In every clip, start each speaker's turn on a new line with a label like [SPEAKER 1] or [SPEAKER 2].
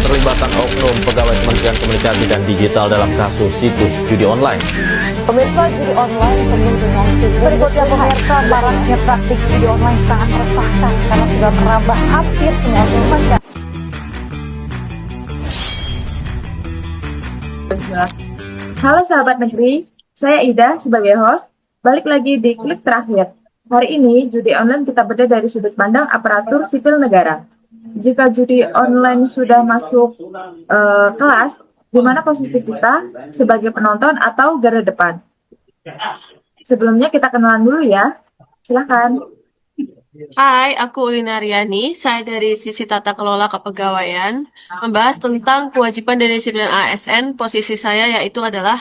[SPEAKER 1] keterlibatan oknum pegawai Kementerian Komunikasi dan Digital dalam kasus situs judi online.
[SPEAKER 2] Pemirsa, judi online penuh dengan tipu. Berikutnya pemirsa, maraknya praktik judi online sangat meresahkan karena sudah merambah hampir semua lembaga.
[SPEAKER 3] Halo sahabat negeri, saya Ida sebagai host. Balik lagi di Klik Terakhir. Hari ini judi online kita bedah dari sudut pandang aparatur sipil negara. Jika judi online sudah masuk kelas, di mana posisi kita sebagai penonton atau garda depan? Sebelumnya kita kenalan dulu ya. Silakan.
[SPEAKER 4] Hai, aku Ulina Riani. Saya dari sisi tata kelola kepegawaian, membahas tentang kewajiban dan disiplin ASN. Posisi saya yaitu adalah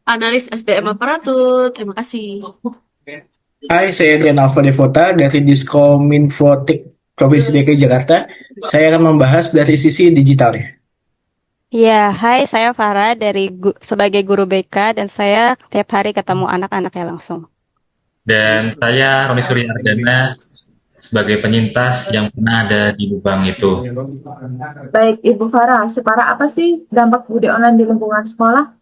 [SPEAKER 4] analis SDM aparatur. Terima kasih.
[SPEAKER 5] Hai, saya Rianalva Devota dari Diskominfotik Provinsi DKI Jakarta. Saya akan membahas dari sisi digitalnya.
[SPEAKER 6] Ya, hai, saya Farah sebagai guru BK dan saya tiap hari ketemu anak-anaknya langsung.
[SPEAKER 7] Dan saya Roni Surya Ardana sebagai penyintas yang pernah ada di lubang itu.
[SPEAKER 3] Baik, Ibu Farah, separah apa sih dampak judi online di lingkungan sekolah?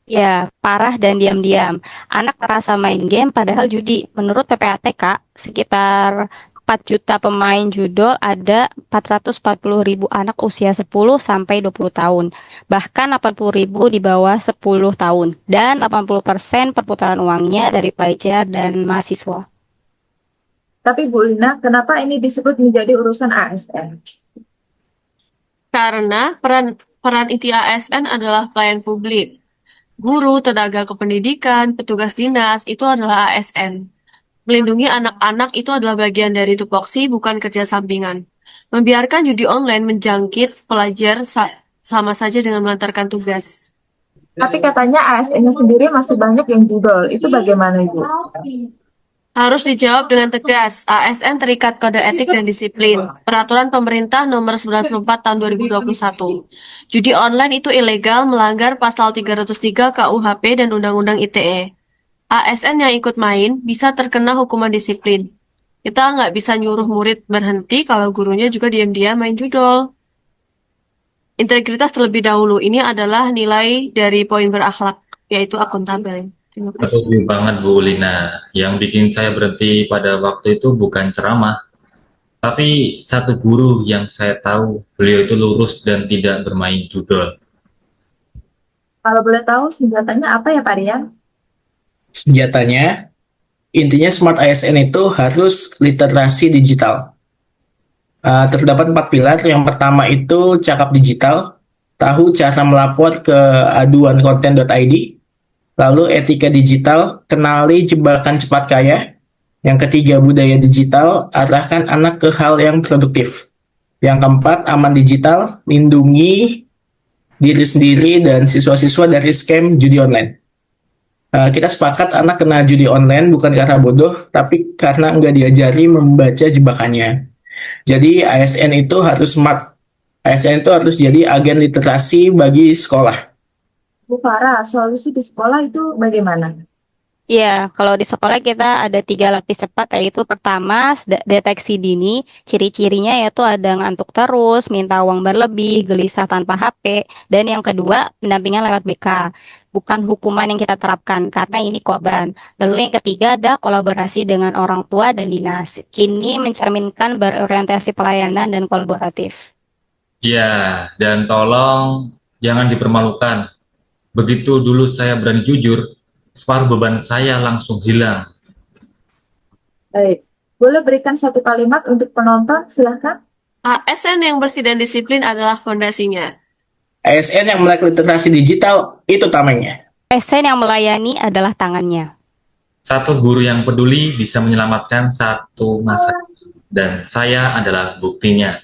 [SPEAKER 6] Ya, parah dan diam-diam. Anak terasa main game padahal judi. Menurut PPATK, sekitar 4 juta pemain judol, ada 440.000 anak usia 10 sampai 20 tahun. Bahkan 80.000 di bawah 10 tahun. Dan 80% perputaran uangnya dari pelajar dan mahasiswa.
[SPEAKER 3] Tapi Bu Lina, kenapa ini disebut menjadi urusan ASN?
[SPEAKER 4] Karena peran inti ASN adalah pelayan publik. Guru, tenaga kependidikan, petugas dinas, itu adalah ASN. Melindungi anak-anak itu adalah bagian dari tupoksi, bukan kerja sampingan. Membiarkan judi online menjangkit pelajar sama saja dengan melantarkan tugas.
[SPEAKER 3] Tapi katanya ASN-nya sendiri masih banyak yang judol. Itu bagaimana, Ibu?
[SPEAKER 4] Harus dijawab dengan tegas. ASN terikat kode etik dan disiplin. Peraturan pemerintah nomor 94 tahun 2021. Judi online itu ilegal, melanggar pasal 303 KUHP dan Undang-Undang ITE. ASN yang ikut main bisa terkena hukuman disiplin. Kita nggak bisa nyuruh murid berhenti kalau gurunya juga diam-diam main judol. Integritas terlebih dahulu. Ini adalah nilai dari poin berakhlak, yaitu akuntabel. Terima kasih.
[SPEAKER 7] Setuju banget Bu Lina. Yang bikin saya berhenti pada waktu itu bukan ceramah, tapi satu guru yang saya tahu beliau itu lurus dan tidak bermain judol.
[SPEAKER 3] Kalau boleh tahu senjatanya apa ya, Pak Rian?
[SPEAKER 5] Senjatanya, intinya Smart ASN itu harus literasi digital. Terdapat 4 pilar. Yang pertama itu cakap digital, tahu cara melapor ke aduankonten.id, lalu etika digital, kenali jebakan cepat kaya. Yang ketiga, budaya digital, arahkan anak ke hal yang produktif. Yang keempat, aman digital, lindungi diri sendiri dan siswa-siswa dari scam judi online. Kita sepakat anak kena judi online bukan karena bodoh, tapi karena nggak diajari membaca jebakannya. Jadi ASN itu harus smart. ASN itu harus jadi agen literasi bagi sekolah.
[SPEAKER 3] Bu Farah, solusi di sekolah itu bagaimana?
[SPEAKER 6] Ya, kalau di sekolah kita ada 3 lapis cepat, yaitu pertama, deteksi dini. Ciri-cirinya yaitu ada ngantuk terus, minta uang berlebih, gelisah tanpa HP. Dan yang kedua, pendampingan lewat BK. Bukan hukuman yang kita terapkan, karena ini korban. Lalu yang ketiga ada kolaborasi dengan orang tua dan dinas. Ini mencerminkan berorientasi pelayanan dan kolaboratif.
[SPEAKER 7] Ya, dan tolong jangan dipermalukan. Begitu dulu saya berani jujur, separuh beban saya langsung hilang.
[SPEAKER 3] Baik, boleh berikan satu kalimat untuk penonton, silahkan.
[SPEAKER 4] ASN yang bersih dan disiplin adalah fondasinya.
[SPEAKER 5] ASN yang melek literasi digital, itu tamengnya.
[SPEAKER 6] ASN yang melayani adalah tangannya.
[SPEAKER 7] Satu guru yang peduli bisa menyelamatkan satu masa, dan saya adalah buktinya.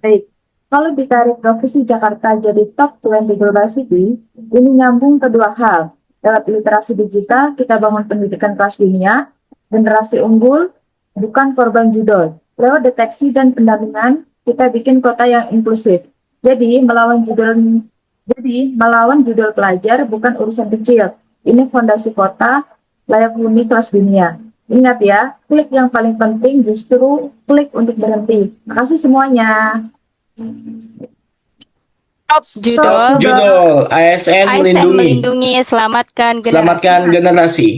[SPEAKER 3] Baik, kalau ditarik Provinsi Jakarta jadi top 20 Global City, ini nyambung kedua hal. Lewat literasi digital, kita bangun pendidikan kelas dunia, generasi unggul, bukan korban judol. Lewat deteksi dan pendampingan, kita bikin kota yang inklusif. Jadi, melawan judol pelajar bukan urusan kecil. Ini fondasi kota, layak huni kelas dunia. Ingat ya, klik yang paling penting justru klik untuk berhenti. Makasih semuanya.
[SPEAKER 6] Judul
[SPEAKER 5] Judul ASN
[SPEAKER 6] ASN
[SPEAKER 5] melindungi.
[SPEAKER 6] melindungi, selamatkan generasi.
[SPEAKER 5] Selamatkan generasi.